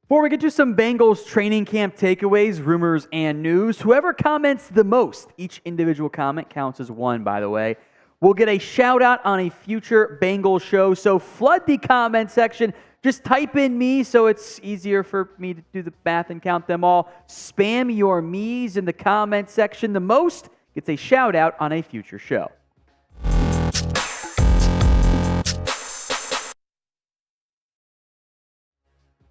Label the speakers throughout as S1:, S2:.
S1: Before we get to some Bengals training camp takeaways, rumors, and news, whoever comments the most, each individual comment counts as one, by the way, will get a shout out on a future Bengals show. So flood the comment section. Just type in me so it's easier for me to do the math and count them all. Spam your me's in the comment section. The most gets a shout out on a future show.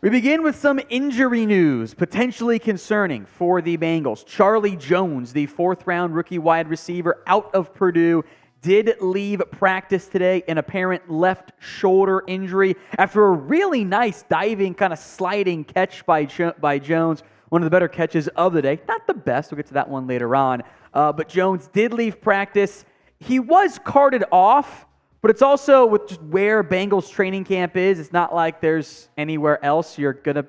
S1: We begin with some injury news, potentially concerning for the Bengals. Charlie Jones, the fourth-round rookie wide receiver out of Purdue, did leave practice today, an apparent left shoulder injury after a really nice diving, kind of sliding catch by Jones, one of the better catches of the day. Not the best, we'll get to that one later on, but Jones did leave practice. He was carted off, but it's also with just where Bengals training camp is. It's not like there's anywhere else you're going to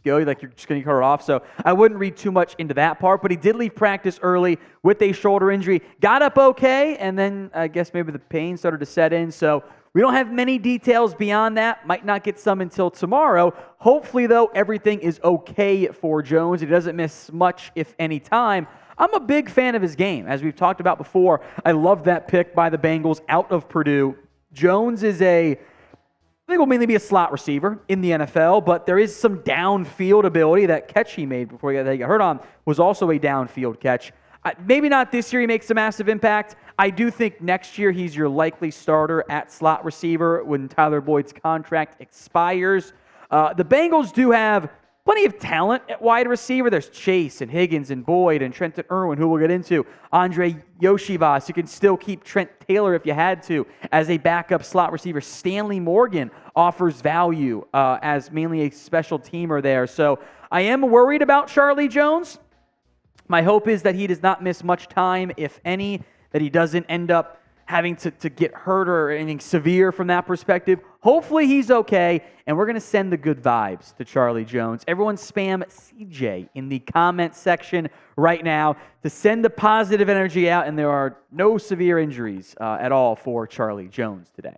S1: go, like you're just going to cut it off. So I wouldn't read too much into that part, but he did leave practice early with a shoulder injury. Got up okay, and then I guess maybe the pain started to set in. So we don't have many details beyond that. Might not get some until tomorrow. Hopefully, though, everything is okay for Jones. He doesn't miss much, if any, time. I'm a big fan of his game. As we've talked about before, I love that pick by the Bengals out of Purdue. Jones is I think will mainly be a slot receiver in the NFL, but there is some downfield ability. That catch he made before he got hurt on was also a downfield catch. Maybe not this year he makes a massive impact. I do think next year he's your likely starter at slot receiver when Tyler Boyd's contract expires. The Bengals do have plenty of talent at wide receiver. There's Chase and Higgins and Boyd and Trenton Irwin, who we'll get into. Andre Yoshivas. You can still keep Trent Taylor if you had to as a backup slot receiver. Stanley Morgan offers value as mainly a special teamer there. So I am worried about Charlie Jones. My hope is that he does not miss much time, if any, that he doesn't end up having to get hurt or anything severe from that perspective. Hopefully he's okay, and we're going to send the good vibes to Charlie Jones. Everyone spam CJ in the comment section right now to send the positive energy out, and there are no severe injuries at all for Charlie Jones today.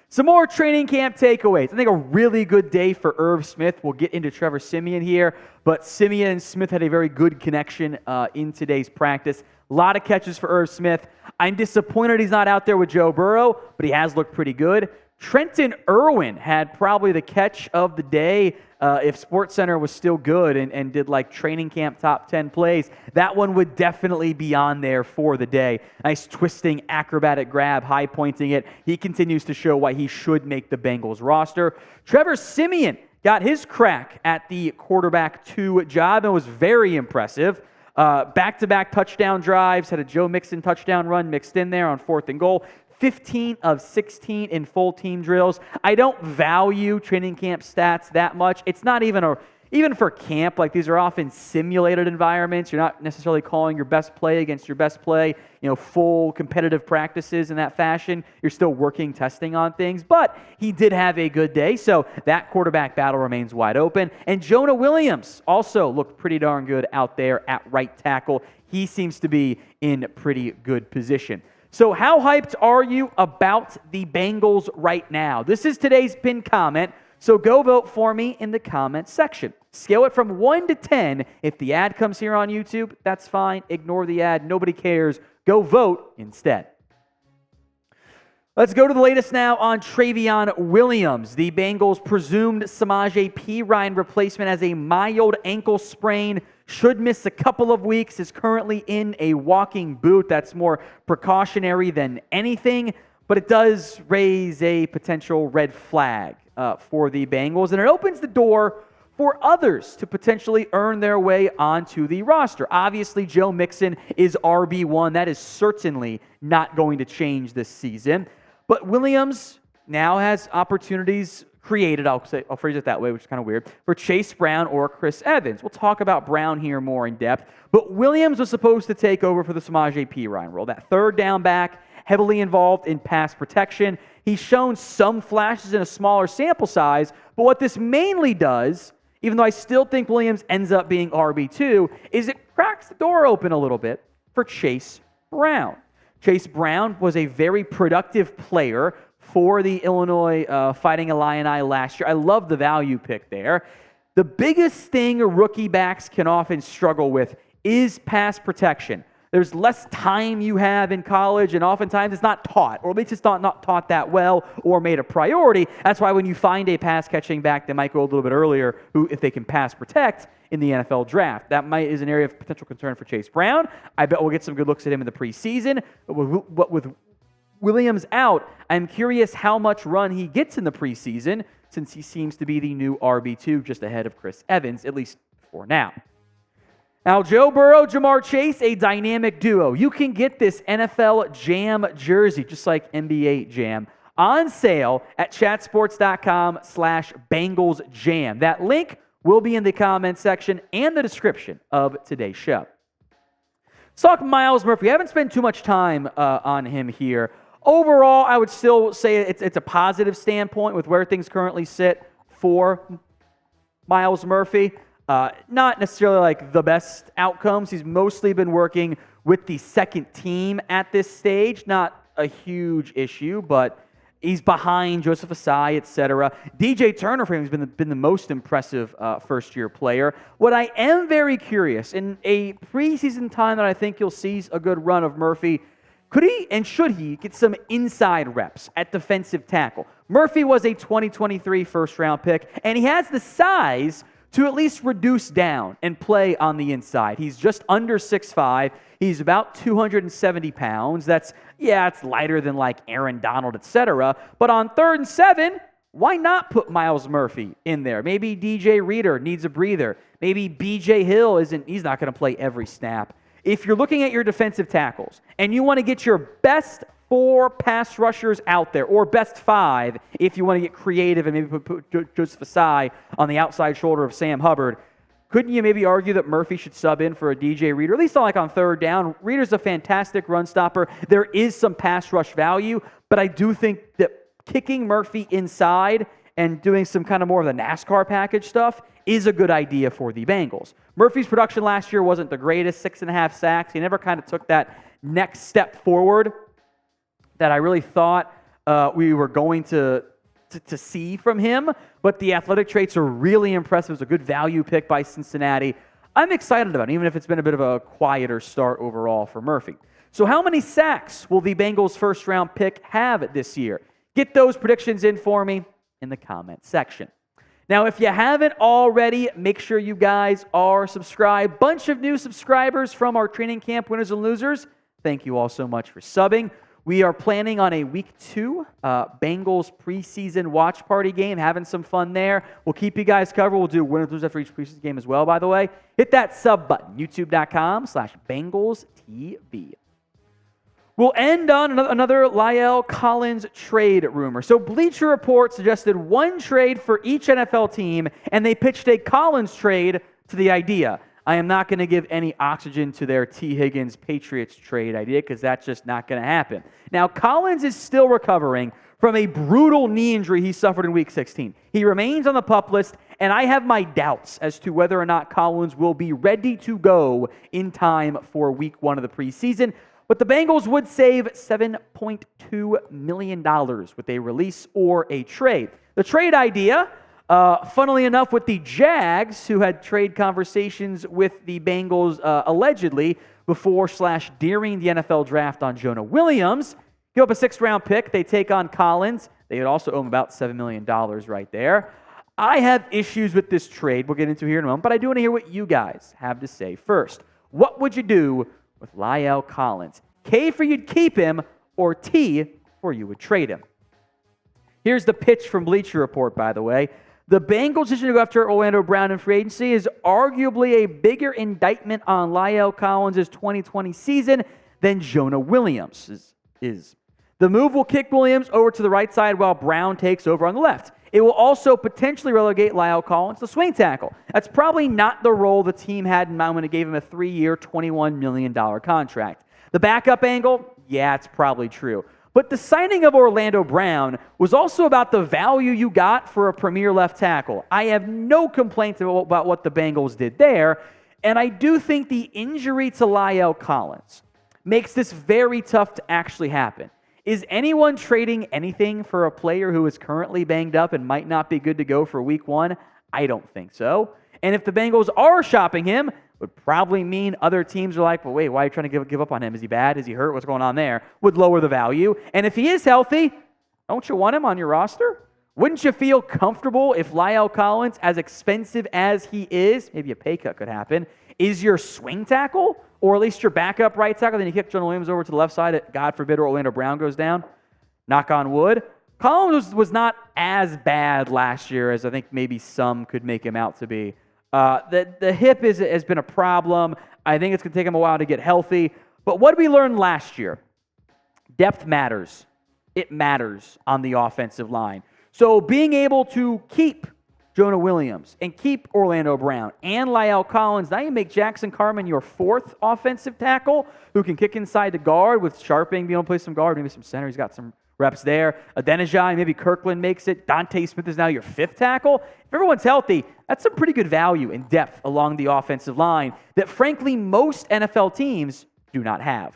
S1: Some more training camp takeaways. I think a really good day for Irv Smith. We'll get into Trevor Siemian here, but Siemian and Smith had a very good connection in today's practice. A lot of catches for Irv Smith. I'm disappointed he's not out there with Joe Burrow, but he has looked pretty good. Trenton Irwin had probably the catch of the day if SportsCenter was still good and did like training camp top 10 plays. That one would definitely be on there for the day. Nice twisting acrobatic grab, high pointing it. He continues to show why he should make the Bengals roster. Trevor Siemian got his crack at the quarterback 2 job and was very impressive. Back-to-back touchdown drives, had a Joe Mixon touchdown run mixed in there on 4th and goal. 15 of 16 in full team drills. I don't value training camp stats that much. It's not even for camp, like these are often simulated environments. You're not necessarily calling your best play against your best play, full competitive practices in that fashion. You're still working, testing on things, but he did have a good day, so that quarterback battle remains wide open. And Jonah Williams also looked pretty darn good out there at right tackle. He seems to be in pretty good position. So how hyped are you about the Bengals right now? This is today's pinned comment, so go vote for me in the comment section. Scale it from 1 to 10. If the ad comes here on YouTube, that's fine. Ignore the ad. Nobody cares. Go vote instead. Let's go to the latest now on Trayveon Williams. The Bengals presumed Samaje Perine replacement as a mild ankle sprain. Should miss a couple of weeks. Is currently in a walking boot. That's more precautionary than anything, but it does raise a potential red flag for the Bengals, and it opens the door for others to potentially earn their way onto the roster. Obviously, Joe Mixon is RB1. That is certainly not going to change this season. But Williams now has opportunities created, I'll phrase it that way, which is kind of weird, for Chase Brown or Chris Evans. We'll talk about Brown here more in depth. But Williams was supposed to take over for the Samaje Perine role. That third down back, heavily involved in pass protection. He's shown some flashes in a smaller sample size, but what this mainly does, even though I still think Williams ends up being RB2, is it cracks the door open a little bit for Chase Brown. Chase Brown was a very productive player for the Illinois Fighting Illini last year. I love the value pick there. The biggest thing rookie backs can often struggle with is pass protection. There's less time you have in college, and oftentimes it's not taught, or at least it's not taught that well or made a priority. That's why when you find a pass-catching back that might go a little bit earlier, who, if they can pass protect in the NFL draft, that is an area of potential concern for Chase Brown. I bet we'll get some good looks at him in the preseason. But with Williams out, I'm curious how much run he gets in the preseason, since he seems to be the new RB2 just ahead of Chris Evans, at least for now. Now, Joe Burrow, Jamar Chase, a dynamic duo. You can get this NFL Jam jersey, just like NBA Jam, on sale at chatsports.com/BengalsJam. That link will be in the comments section and the description of today's show. Let's talk Myles Murphy. I haven't spent too much time on him here. Overall, I would still say it's a positive standpoint with where things currently sit for Myles Murphy. Not necessarily like the best outcomes. He's mostly been working with the second team at this stage. Not a huge issue, but he's behind Joseph Asai, etc. DJ Turner for him has been the most impressive first-year player. What I am very curious, in a preseason time that I think you'll see a good run of Murphy, could he and should he get some inside reps at defensive tackle? Murphy was a 2023 first-round pick, and he has the size to at least reduce down and play on the inside. He's just under 6'5". He's about 270 pounds. It's lighter than like Aaron Donald, etc. But on 3rd and 7, why not put Myles Murphy in there? Maybe DJ Reader needs a breather. Maybe BJ Hill he's not going to play every snap. If you're looking at your defensive tackles and you want to get your best 4 pass rushers out there, or best 5 if you want to get creative and maybe put Joseph Asai on the outside shoulder of Sam Hubbard, couldn't you maybe argue that Murphy should sub in for a DJ Reader, at least on 3rd down? Reader's a fantastic run stopper. There is some pass rush value, but I do think that kicking Murphy inside and doing some kind of more of the NASCAR package stuff is a good idea for the Bengals. Murphy's production last year wasn't the greatest, 6.5 sacks. He never kind of took that next step forward that I really thought we were going to see from him, but the athletic traits are really impressive. It was a good value pick by Cincinnati. I'm excited about it, even if it's been a bit of a quieter start overall for Murphy. So how many sacks will the Bengals' first-round pick have this year? Get those predictions in for me in the comment section. Now, if you haven't already, make sure you guys are subscribed. Bunch of new subscribers from our training camp winners and losers. Thank you all so much for subbing. We are planning on a Week 2 Bengals preseason watch party game, having some fun there. We'll keep you guys covered. We'll do winners and losers after each preseason game as well, by the way. Hit that sub button, youtube.com/BengalsTV. We'll end on another Lyle Collins trade rumor. So Bleacher Report suggested one trade for each NFL team, and they pitched a Collins trade to the idea. I am not going to give any oxygen to their T. Higgins Patriots trade idea because that's just not going to happen. Now, Collins is still recovering from a brutal knee injury he suffered in Week 16. He remains on the PUP list, and I have my doubts as to whether or not Collins will be ready to go in time for Week 1 of the preseason. But the Bengals would save $7.2 million with a release or a trade. The trade idea, funnily enough, with the Jags, who had trade conversations with the Bengals allegedly before/during the NFL draft on Jonah Williams, give up a 6th-round pick. They take on Collins. They would also owe him about $7 million right there. I have issues with this trade. We'll get into here in a moment, but I do want to hear what you guys have to say first. What would you do with Lyle Collins? K for you'd keep him, or T for you would trade him. Here's the pitch from Bleacher Report, by the way. The Bengals' decision to go after Orlando Brown in free agency is arguably a bigger indictment on Lyle Collins' 2020 season than Jonah Williams is. The move will kick Williams over to the right side while Brown takes over on the left. It will also potentially relegate Lyle Collins to swing tackle. That's probably not the role the team had in mind when it gave him a 3-year, $21 million contract. The backup angle, yeah, it's probably true. But the signing of Orlando Brown was also about the value you got for a premier left tackle. I have no complaints about what the Bengals did there, and I do think the injury to Lyle Collins makes this very tough to actually happen. Is anyone trading anything for a player who is currently banged up and might not be good to go for Week 1? I don't think so. And if the Bengals are shopping him, would probably mean other teams are like, well, wait, why are you trying to give up on him? Is he bad? Is he hurt? What's going on there? Would lower the value. And if he is healthy, don't you want him on your roster? Wouldn't you feel comfortable if Lyle Collins, as expensive as he is, maybe a pay cut could happen, is your swing tackle, or at least your backup right tackle? Then you kick Trenton Williams over to the left side, God forbid Orlando Brown goes down. Knock on wood. Collins was not as bad last year as I think maybe some could make him out to be. The hip has been a problem. I think it's going to take him a while to get healthy. But what did we learn last year? Depth matters. It matters on the offensive line. So being able to keep Jonah Williams and keep Orlando Brown and Lyle Collins, now you make Jackson Carman your fourth offensive tackle who can kick inside the guard with Sharping being able to play some guard, maybe some center. He's got some reps there. Adenijah, maybe Kirkland makes it. Dante Smith is now your fifth tackle. If everyone's healthy, that's some pretty good value and depth along the offensive line that, frankly, most NFL teams do not have.